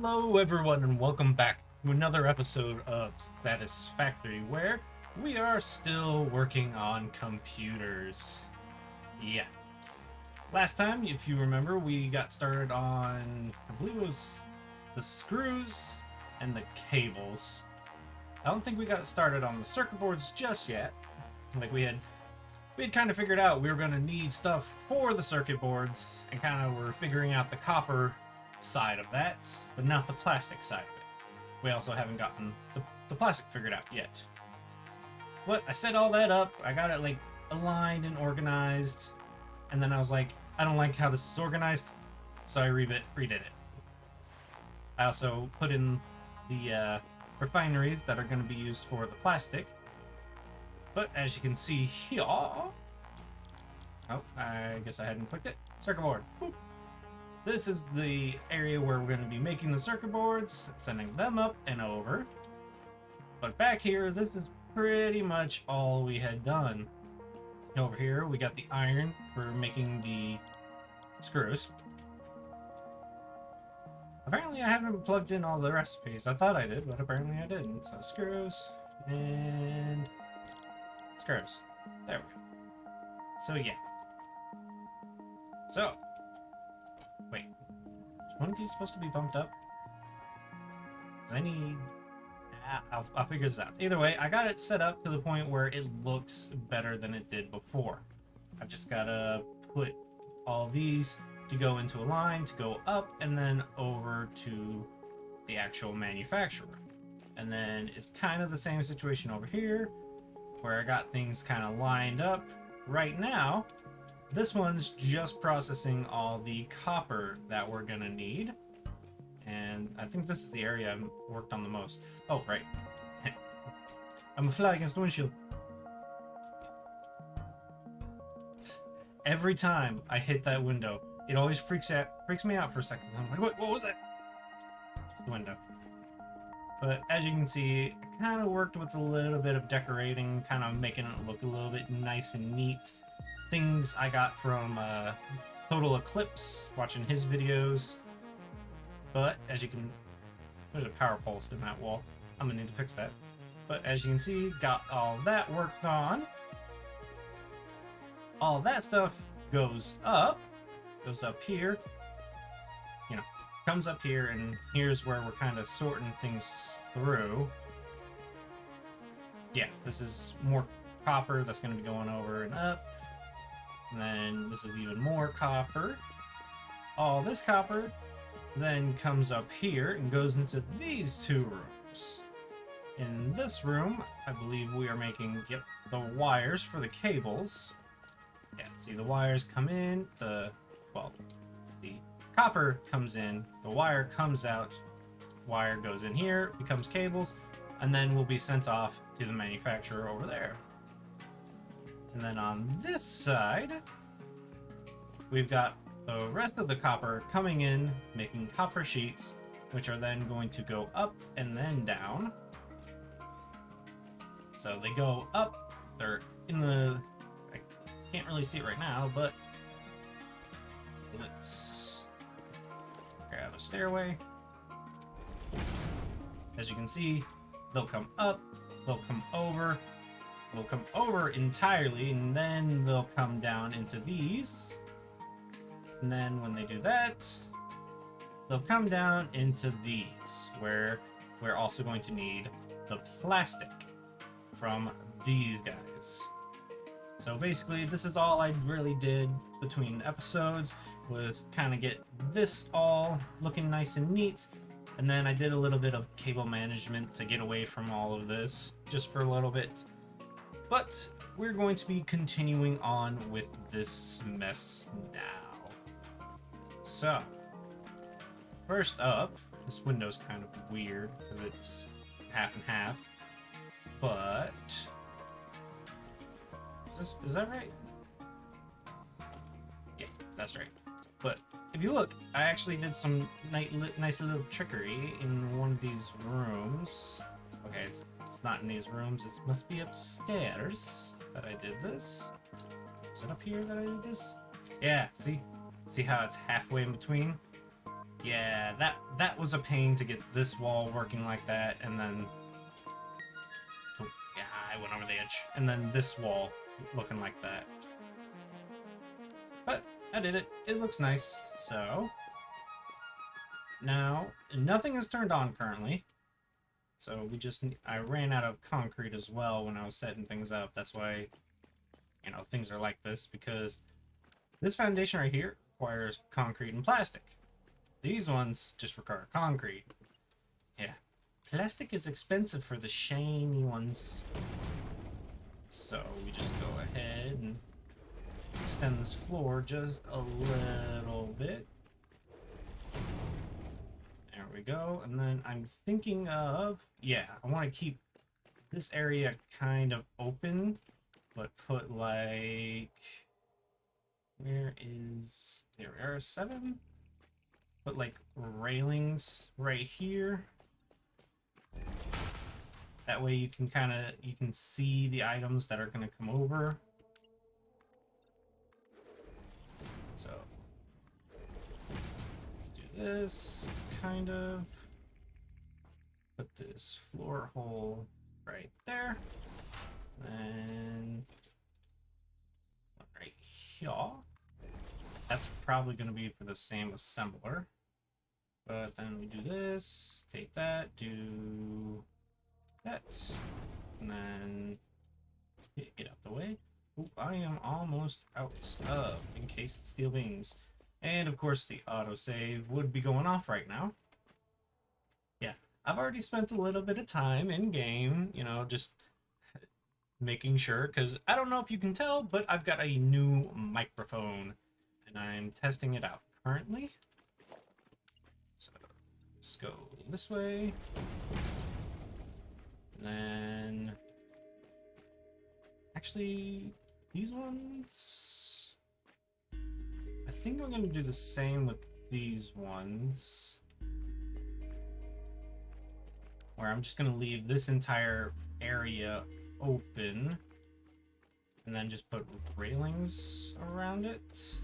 Hello everyone and welcome back to another episode of Satisfactory where we are still working on computers. Yeah. Last time, if you remember, we got started on, I believe it was the screws and the cables. I don't think we got started on the circuit boards just yet. Like we had kind of figured out we were going to need stuff for the circuit boards and kind of were figuring out the copper side of that, but not the plastic side of it. We also haven't gotten the plastic figured out yet. But I set all that up, I got it like aligned and organized, and then I was like, I don't like how this is organized, so I redid it. I also put in the refineries that are going to be used for the plastic. But as you can see here, oh, I guess I hadn't clicked it. Circuit board. Boop. This is the area where we're going to be making the circuit boards, sending them up and over. But back here, this is pretty much all we had done. Over here, we got the iron for making the screws. Apparently, I haven't plugged in all the recipes. I thought I did, but apparently I didn't. So screws and screws. There we go. So yeah. So, wait. Is one of these supposed to be bumped up? Does I need... I'll figure this out. Either way, I got it set up to the point where it looks better than it did before. I've just gotta put all these to go into a line, to go up, and then over to the actual manufacturer. And then it's kind of the same situation over here, where I got things kind of lined up. Right now, this one's just processing all the copper that we're gonna need. And I think this is the area I worked on the most. Oh, right. I'm a fly against the windshield. Every time I hit that window, it always freaks me out for a second. I'm like, what was that? It's the window. But as you can see, I kind of worked with a little bit of decorating, kind of making it look a little bit nice and neat. Things I got from Total Eclipse, watching his videos. But as you can, there's a power pulse in that wall. I'm gonna need to fix that. But as you can see, got all that worked on. All that stuff goes up here. You know, comes up here, and here's where we're kind of sorting things through. Yeah, this is more copper that's going to be going over and up. And then this is even more copper. All this copper then comes up here and goes into these two rooms. In this room, I believe we are making, the wires for the cables. Yeah, see the wires come in, the copper comes in, the wire comes out, wire goes in here, becomes cables, and then will be sent off to the manufacturer over there. And then on this side, we've got the rest of the copper coming in, making copper sheets, which are then going to go up and then down. So they go up, they're in the... I can't really see it right now, but let's grab a stairway. As you can see, they'll come up, they'll come over entirely, and then they'll come down into these. And then when they do that, they'll come down into these, where we're also going to need the plastic from these guys. So basically, this is all I really did between episodes, was kind of get this all looking nice and neat. And then I did a little bit of cable management to get away from all of this, just for a little bit. But we're going to be continuing on with this mess now. So, first up, this window's kind of weird, because it's half and half. But... Is that right? Yeah, that's right. But if you look, I actually did some nice little trickery in one of these rooms. Okay, it's not in these rooms. It must be upstairs that I did this. Is it up here that I did this? Yeah, see how it's halfway in between? Yeah, that was a pain to get this wall working like that, and then... Oh, yeah, I went over the edge. And then this wall looking like that. But I did it. It looks nice. So now nothing is turned on currently. So I ran out of concrete as well when I was setting things up. That's why, you know, things are like this, because this foundation right here requires concrete and plastic. These ones just require concrete. Yeah. Plastic is expensive for the shiny ones. So we just go ahead and extend this floor just a little bit. There we go. And then I'm thinking of, yeah, I want to keep this area kind of open, but put like, where is, there we are, 7? Put like railings right here. That way you can see the items that are going to come over. So let's do this, kind of. Put this floor hole right there. And right here. That's probably going to be for the same assembler. But then we do this, take that, do that, and then get out the way. Ooh, I am almost out of encased steel beams. And of course the autosave would be going off right now. Yeah, I've already spent a little bit of time in game, you know, just making sure, because I don't know if you can tell, but I've got a new microphone and I'm testing it out currently. So let's go this way. And then actually these ones, I think I'm gonna do the same with these ones, where I'm just gonna leave this entire area open and then just put railings around it.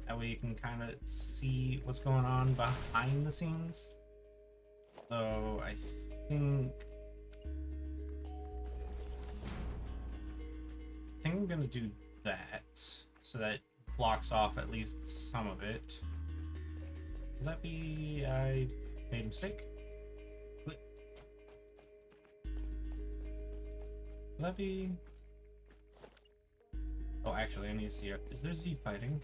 That way you can kind of see what's going on behind the scenes. So I think I'm gonna do that, so that blocks off at least some of it. Will that be, I made a mistake? Will that be... Oh, actually, I need to see, is there Z fighting?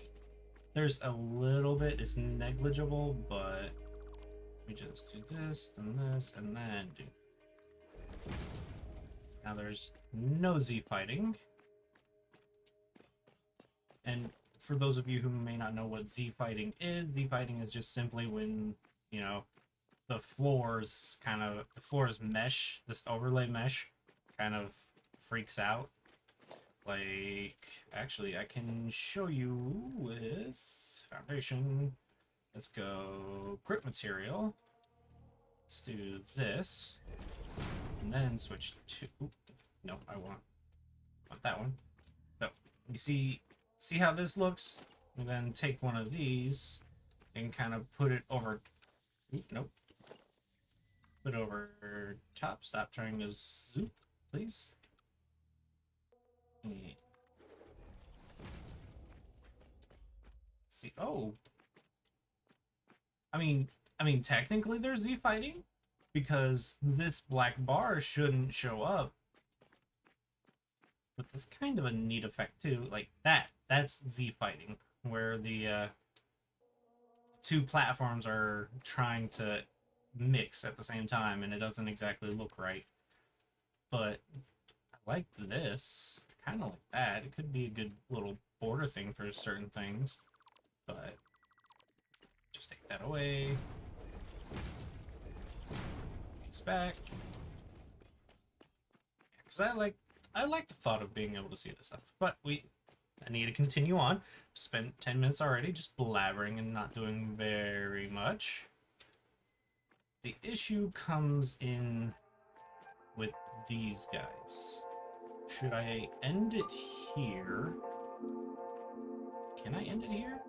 There's a little bit, it's negligible, but we just do this, then this, and then do. Now there's no Z fighting. And for those of you who may not know what Z fighting is just simply when, you know, the floor's mesh, this overlay mesh, kind of freaks out. Like, actually, I can show you with foundation. Let's go grip material. Let's do this, and then switch to. Ooh, no, I want that one. So you see how this looks, and then take one of these and kind of put it over. Ooh, nope. Put over top. Stop trying to zoop, please. Yeah. See, oh. I mean, technically there's Z fighting, because this black bar shouldn't show up. But that's kind of a neat effect too. Like that's Z fighting, where the two platforms are trying to mix at the same time, and it doesn't exactly look right. But I like this. Kind of like that. It could be a good little border thing for certain things, but just take that away. It's back. Because I like the thought of being able to see this stuff, but I need to continue on. Spent 10 minutes already just blabbering and not doing very much. The issue comes in with these guys. Should I end it here? Can I end it here?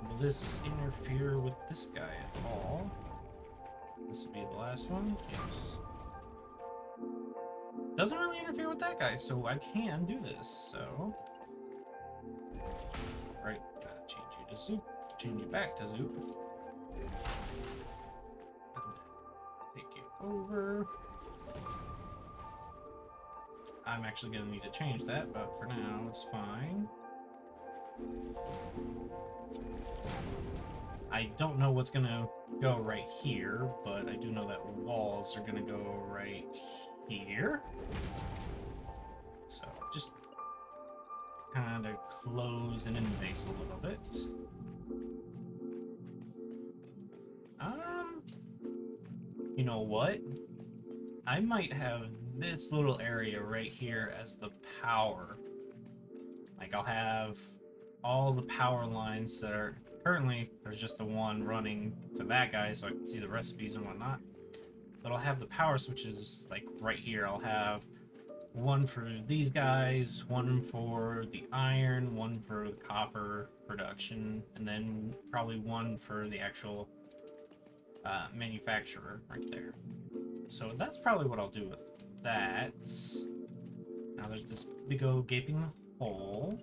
Will this interfere with this guy at all? This would be the last one. Yes. Doesn't really interfere with that guy, so I can do this. So, right, gotta change you to Zoop. Change you back to Zoop. Take you over. I'm actually gonna need to change that, but for now it's fine. I don't know what's gonna go right here, but I do know that walls are gonna go right here. So just kind of close and in the base a little bit. You know what? I might have this little area right here as the power. Like I'll have all the power lines that are currently, there's just the one running to that guy so I can see the recipes and whatnot. But I'll have the power switches like right here. I'll have one for these guys, one for the iron, one for the copper production, and then probably one for the actual manufacturer right there. So that's probably what I'll do with that. Now there's this big old gaping hole.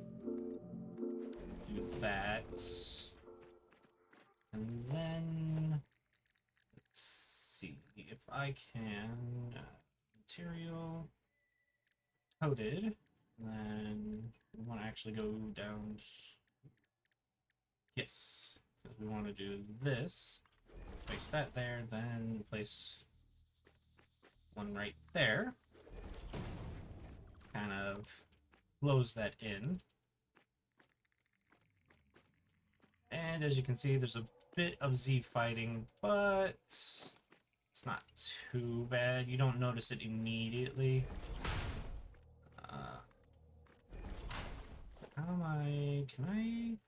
Do that. And then let's see if I can material coated. Then we want to actually go down here. Yes, because we want to do this. Place that there, then place one right there. Kind of close that in. And as you can see, there's a bit of Z fighting, but it's not too bad. You don't notice it immediately. How am I... Can I...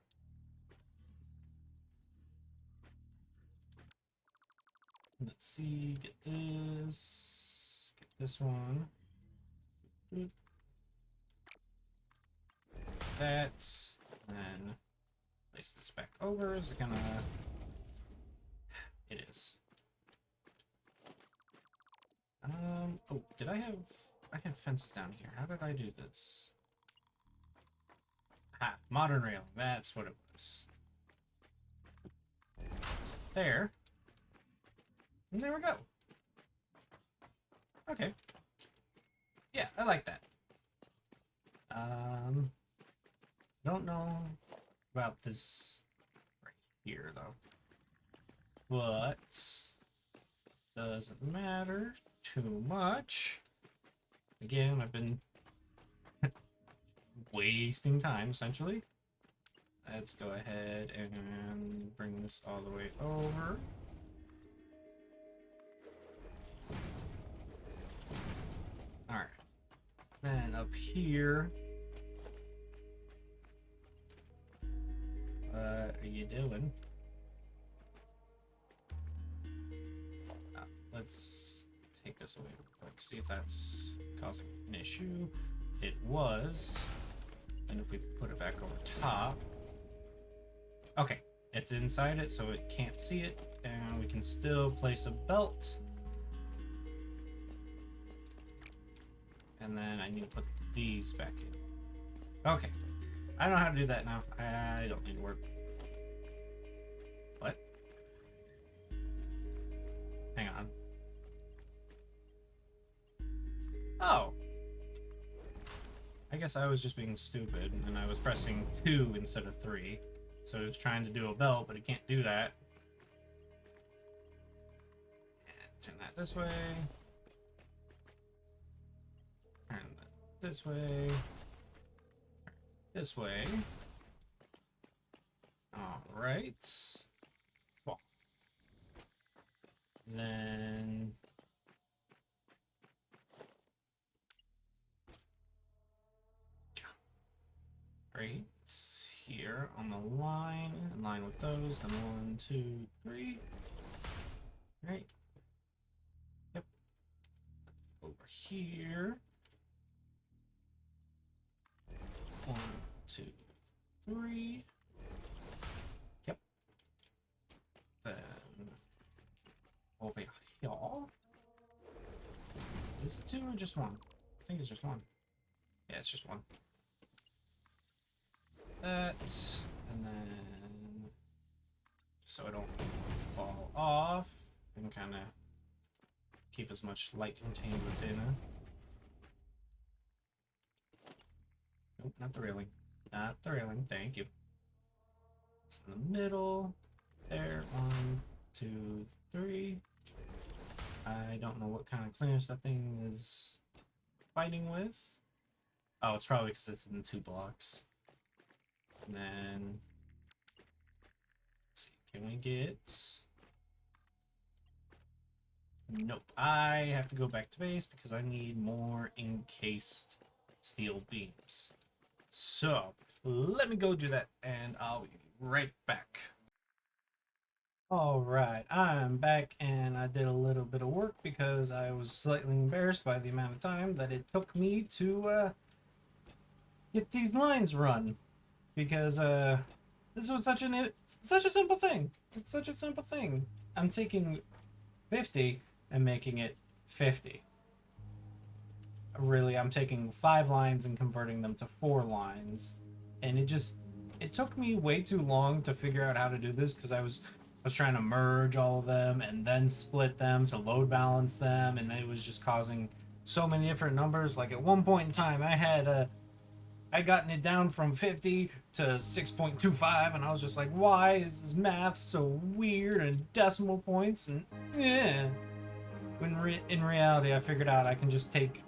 Let's see, get this one. That, and place this back over. Is it gonna... It is. Oh, did I had fences down here. How did I do this? Ah, modern railing, that's what it was. So there. And there we go. Okay. Yeah, I like that. Don't know about this right here though. But doesn't matter too much. Again, I've been wasting time essentially. Let's go ahead and bring this all the way over. Alright. Then up here. What are you doing? Let's take this away real quick. See if that's causing an issue. It was. And if we put it back over top. Okay. It's inside it, so it can't see it. And we can still place a belt. And then I need to put these back in. Okay. I know how to do that now. I don't need to work. What? Hang on. Oh. I guess I was just being stupid, and I was pressing 2 instead of 3. So it was trying to do a belt, but it can't do that. And turn that this way. Turn that this way. This way. Alright. Well. Then... right here on the line, in line with those, then 1, 2, 3. Right. Yep. Over here. 1, 2, 3. Yep. over here. Is it 2 or just 1? I think it's just 1. Yeah, it's just 1. That, and then, so I don't fall off, and kind of keep as much light contained within it. Nope, not the railing. Not the railing, thank you. It's in the middle. There, 1, 2, 3. I don't know what kind of clearance that thing is fighting with. Oh, it's probably because it's in 2 blocks. And then, let's see, can we get... Nope, I have to go back to base because I need more encased steel beams. So, let me go do that, and I'll be right back. Alright, I'm back, and I did a little bit of work because I was slightly embarrassed by the amount of time that it took me to get these lines run. Because this was such a simple thing. It's such a simple thing. I'm taking 50 and making it 50. Really, I'm taking 5 lines and converting them to 4 lines. And it took me way too long to figure out how to do this because I was trying to merge all of them and then split them to load balance them, and it was just causing so many different numbers. Like at one point in time, I gotten it down from 50 to 6.25, and I was just like, why is this math so weird and decimal points and when in reality I figured out I can just take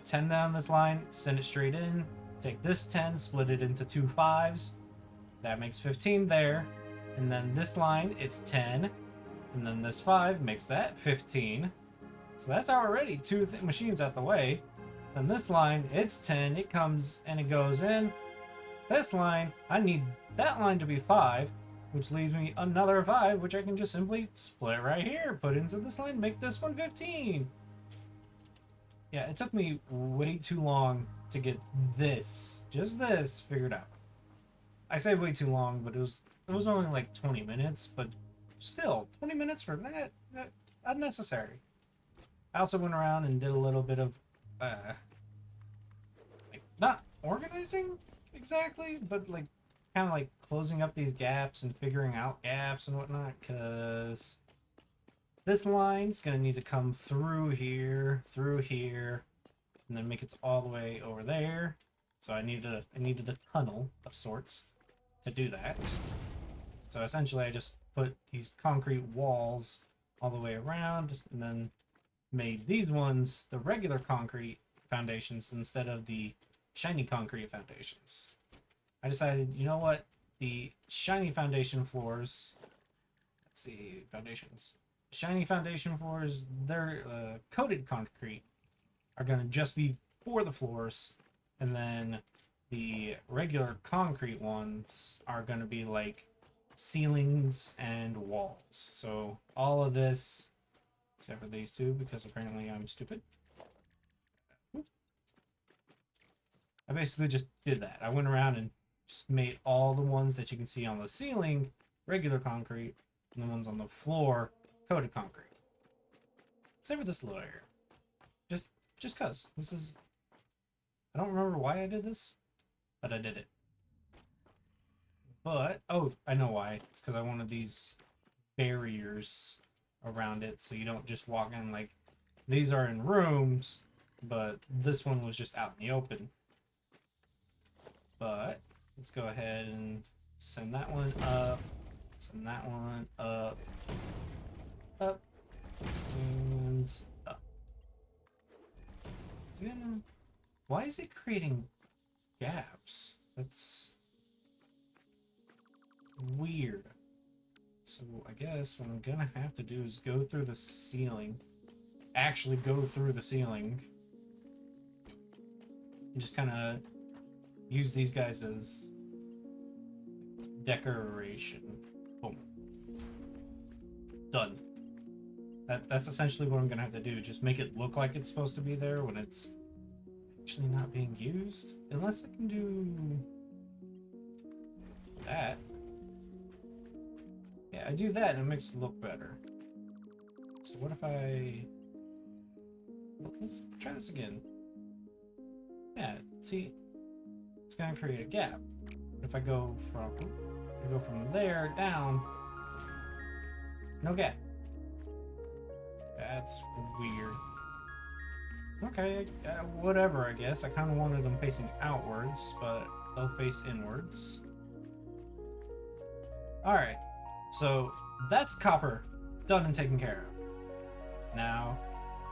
10 down this line, send it straight in, take this 10, split it into 2 5s. That makes 15 there. And then this line, it's 10. And then this 5 makes that 15. So that's already 2 machines out the way. Then this line, it's 10. It comes and it goes in. This line, I need that line to be 5, which leaves me another 5, which I can just simply split right here, put into this line, make this one 15. Yeah, it took me way too long to get this, just this, figured out. I say way too long, but it was only like 20 minutes, but still, 20 minutes for that unnecessary. I also went around and did a little bit of, like, not organizing exactly, but like, kind of like closing up these gaps and figuring out gaps and whatnot, because this line's gonna need to come through here, and then make it all the way over there. So I needed a tunnel of sorts to do that. So essentially I just put these concrete walls all the way around and then made these ones the regular concrete foundations instead of the shiny concrete foundations. I decided, you know what? The shiny foundation floors, let's see, foundations. Shiny foundation floors, they're coated concrete, are going to just be for the floors, and then the regular concrete ones are going to be like ceilings and walls. So all of this, except for these two, because apparently I'm stupid. I basically just did that. I went around and just made all the ones that you can see on the ceiling regular concrete, and the ones on the floor coated concrete. Except for this little area. Just cause. This is... I don't remember why I did this, but I did it. But, oh, I know why. It's because I wanted these barriers around it so you don't just walk in. Like, these are in rooms, but this one was just out in the open. But let's go ahead and send that one up, send that one up, up, and up. Is it gonna... Why is it creating gaps? That's weird. So I guess what I'm gonna have to do is go through the ceiling. Actually go through the ceiling. And just kind of use these guys as decoration. Boom. Done. That's essentially what I'm gonna have to do. Just make it look like it's supposed to be there when it's actually not being used. Unless I can do that. Yeah, I do that and it makes it look better. So what if I... Well, let's try this again. Yeah, see? It's gonna create a gap. But if I go from there down, no gap. That's weird. Okay, whatever, I guess. I kind of wanted them facing outwards, but they'll face inwards. Alright, so that's copper done and taken care of. Now,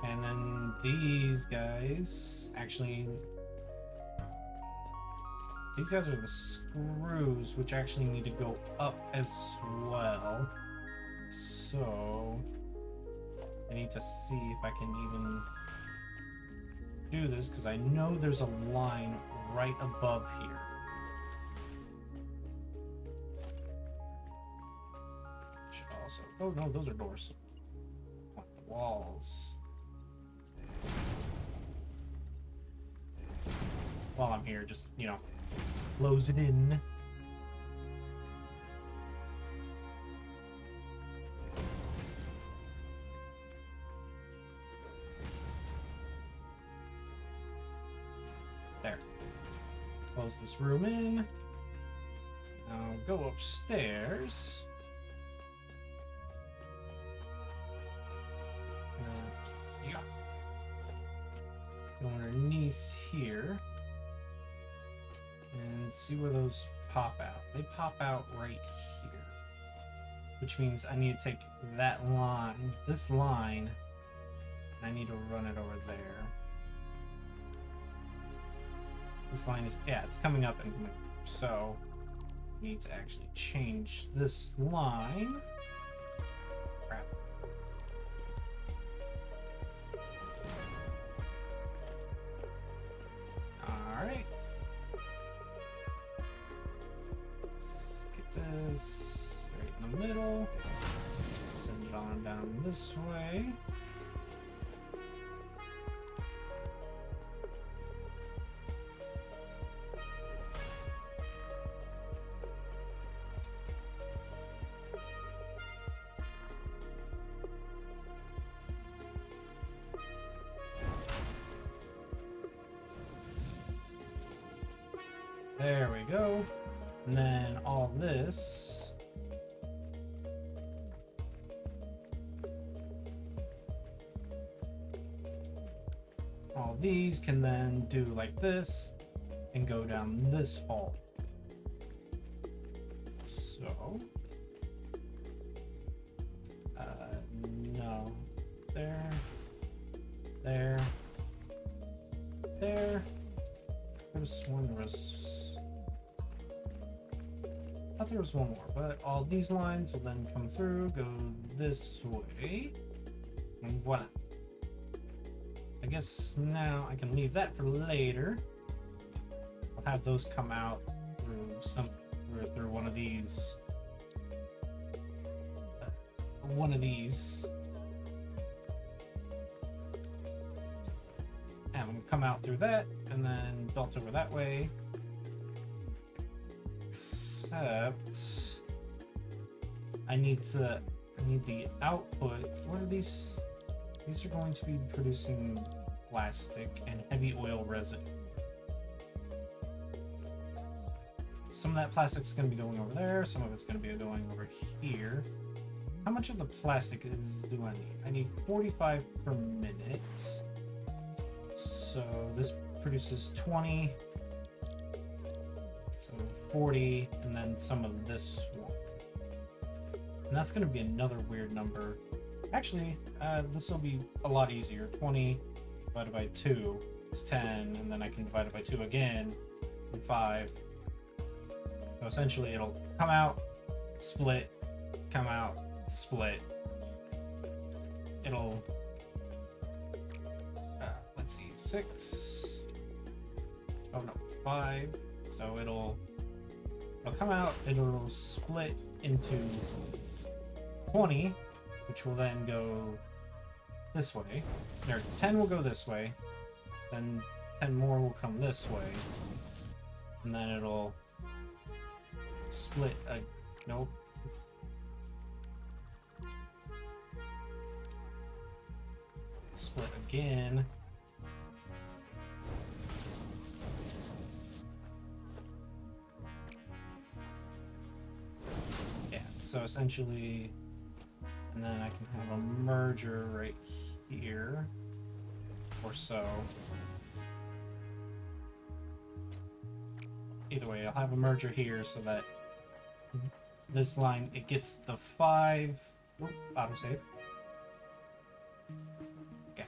and then these guys, actually, these guys are the screws, which actually need to go up as well. So, I need to see if I can even do this, because I know there's a line right above here. Should also... Oh no, those are doors. I want the walls. While I'm here, just, you know, close it in. There. Close this room in. Now go upstairs. Yeah. Go underneath here. And see where those pop out. They pop out right here. Which means I need to take that line, this line, and I need to run it over there. This line is, yeah, it's coming up and coming up. So, I need to actually change this line. Crap. Alright. Let's get this right in the middle. Send it on down this way. There we go. And then all this. All these can then do like this and go down this hall. So. No. There. There. There. I could have sworn there was... I thought there was one more, but all these lines will then come through, go this way, and voila. I guess now I can leave that for later. I'll have those come out through one of these. And I'm gonna come out through that, and then belt over that way. Except I need the output. What are these? These are going to be producing plastic and heavy oil residue. Some of that plastic's going to be going over there, some of it's going to be going over here. How much of the plastic do I need? I need 45 per minute. So this produces 20. So 40, and then some of this one. And that's going to be another weird number. Actually, this will be a lot easier. 20 divided by 2 is 10, and then I can divide it by 2 again, and 5. So essentially it'll come out, split, come out, split. It'll, let's see, 6, oh no, 5. So it'll come out, it'll split into 20, which will then go this way. There, 10 will go this way, then 10 more will come this way, and then it'll split nope. split again. Yeah, so essentially, and then I can have a merger right here, or so. Either way, I'll have a merger here so that this line, it gets the 5. Oop, autosave. Okay.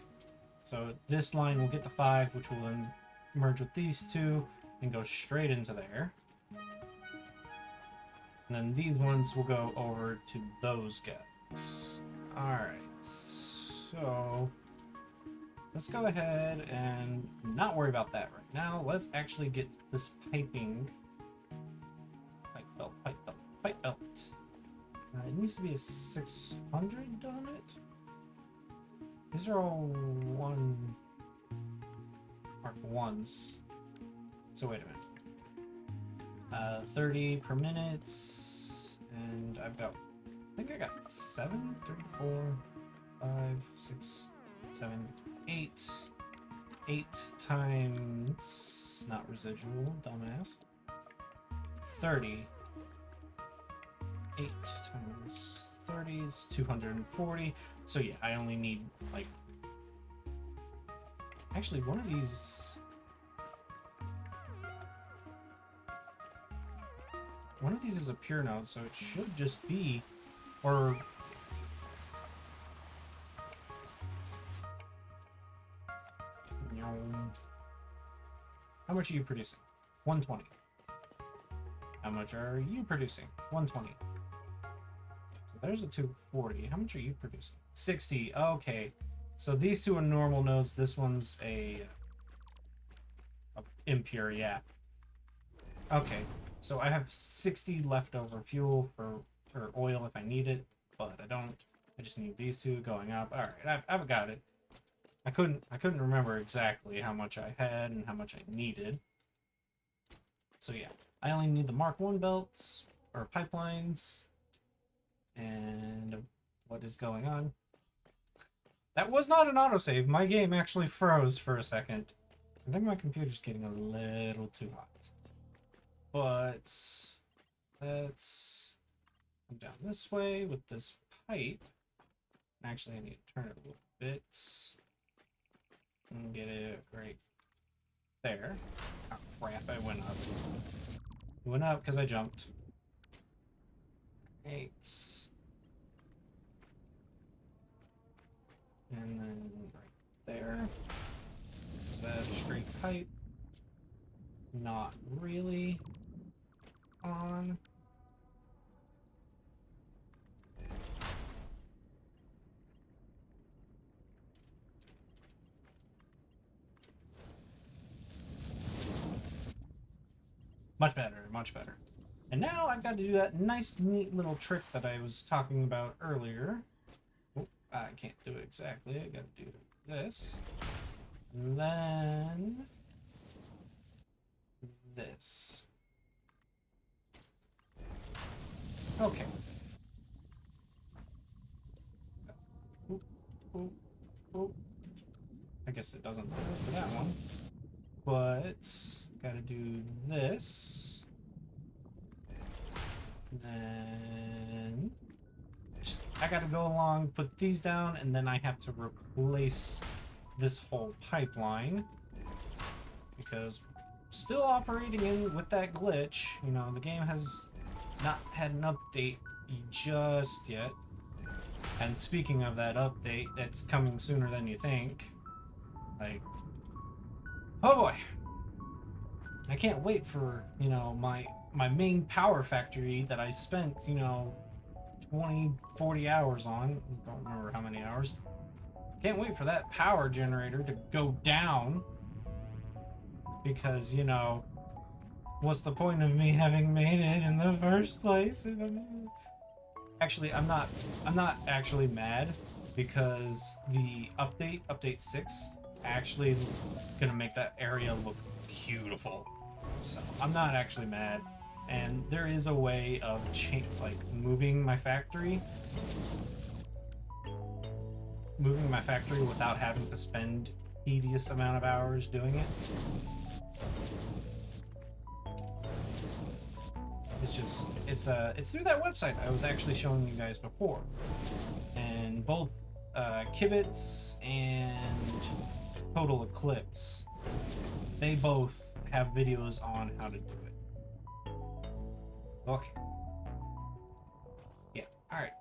So this line will get the 5, which will then merge with these two and go straight into there. And then these ones will go over to those guys. Alright, so let's go ahead and not worry about that right now. Let's actually get this piping. Pipe belt, pipe belt, pipe belt. It needs to be a 600 on it. These are all Mark 1s. So wait a minute. 30 per minute. And I've got, I think I got 7, 3, 4, 5, 6, 7, 8. 8 times, not residual, dumbass. 30. 8 times 30 is 240. So yeah, I only need like, actually one of these is a pure node, so it should just be, or how much are you producing? 120. How much are you producing? 120. So there's a 240. How much are you producing? 60. Okay. So these two are normal nodes. This one's a impure, yeah. Okay. So I have 60 leftover fuel or oil if I need it, but I don't. I just need these two going up. All right, I've got it. I couldn't remember exactly how much I had and how much I needed. So yeah, I only need the Mark 1 belts or pipelines. And what is going on? That was not an autosave. My game actually froze for a second. I think my computer's getting a little too hot. But let's come down this way with this pipe. Actually, I need to turn it a little bit. And get it right there. Oh crap, I went up. It went up because I jumped. 8. And then right there. Is that a straight pipe? Not really. On. Much better, much better. And now I've got to do that nice, neat little trick that I was talking about earlier. Oh, I can't do it exactly. I got to do this. And then this. Okay. Oop, oop, oop. I guess it doesn't matter for that one. But gotta do this. Then I gotta go along, put these down, and then I have to replace this whole pipeline because still operating in with that glitch. You know, the game has not had an update just yet. And speaking of that update, it's coming sooner than you think. Like, oh boy. I can't wait for, you know, my main power factory that I spent, you know, 20, 40 hours on. Don't remember how many hours. Can't wait for that power generator to go down. Because, you know, what's the point of me having made it in the first place? Actually, I'm not actually mad because the update 6, actually is gonna make that area look beautiful. So I'm not actually mad, and there is a way of moving my factory moving my factory without having to spend tedious amount of hours doing it. It's through that website I was actually showing you guys before, and both Kibitz and Total Eclipse, they both have videos on how to do it. Okay. Yeah, alright.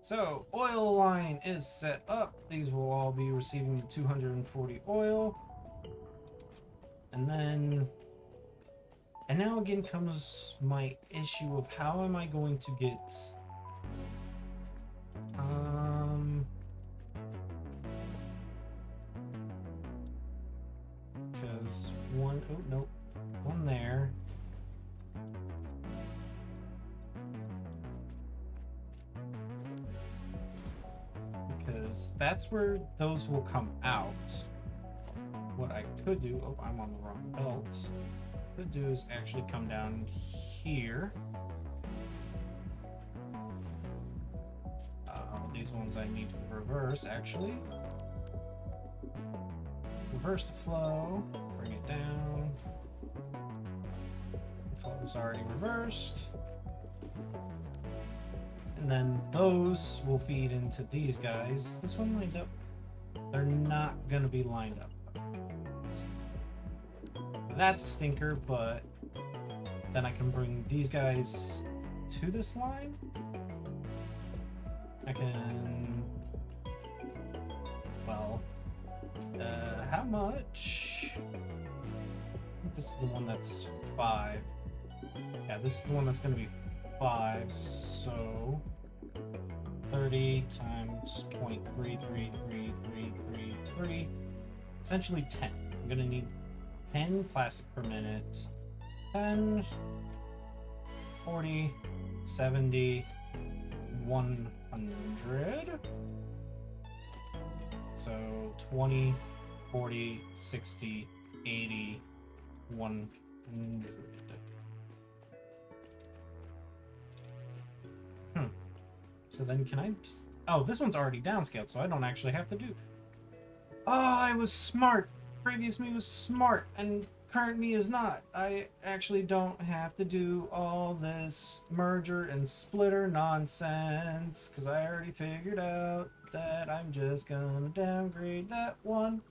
So, oil line is set up. These will all be receiving the 240 oil. And then... And now again comes my issue of how am I going to get... Because one... Oh, nope. One there. Because that's where those will come out. What I could do... Oh, I'm on the wrong belt. Could do is actually come down here. These ones I need to reverse, actually. Reverse the flow, bring it down. The flow is already reversed. And then those will feed into these guys. Is this one lined up? They're not gonna be lined up. That's a stinker, but then I can bring these guys to this line. I can... Well... how much? I think this is the one that's 5. Yeah, this is the one that's going to be 5, so... 30 times 0.33333. Essentially 10. I'm going to need 10 plastic per minute. 10, 40, 70, 100. So 20, 40, 60, 80, 100. So then can I just... Oh, this one's already downscaled, so I don't actually have to do... Oh, I was smart! Previous me was smart, and current me is not. I actually don't have to do all this merger and splitter nonsense, because I already figured out that I'm just gonna downgrade that one.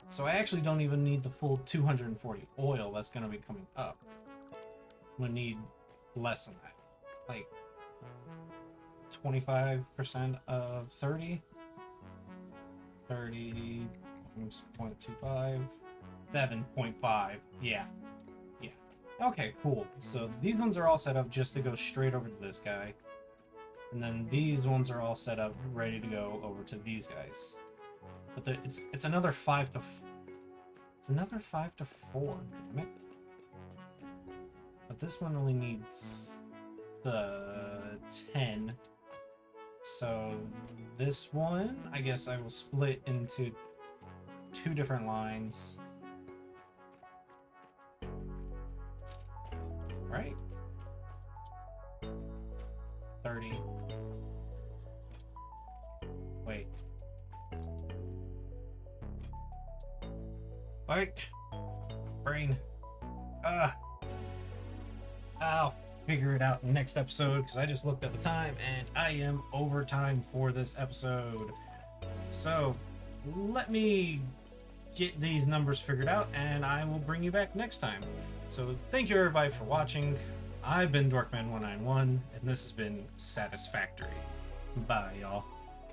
So I actually don't even need the full 240 oil that's gonna be coming up. I'm gonna need less than that. Like 25% of 30. 30 times 0.25, 7.5. Yeah. Okay, cool. So these ones are all set up just to go straight over to this guy. And then these ones are all set up ready to go over to these guys. But it's another 5 to... It's another 5 to 4, damn it. But this one only needs the 10. So this one, I guess I will split into 2 different lines. Right? 30. Wait. Wait. Brain. I'll figure it out next episode, because I just looked at the time and I am over time for this episode. So let me get these numbers figured out and I will bring you back next time. So thank you everybody for watching. I've been Dorkman191 and this has been Satisfactory. Bye y'all.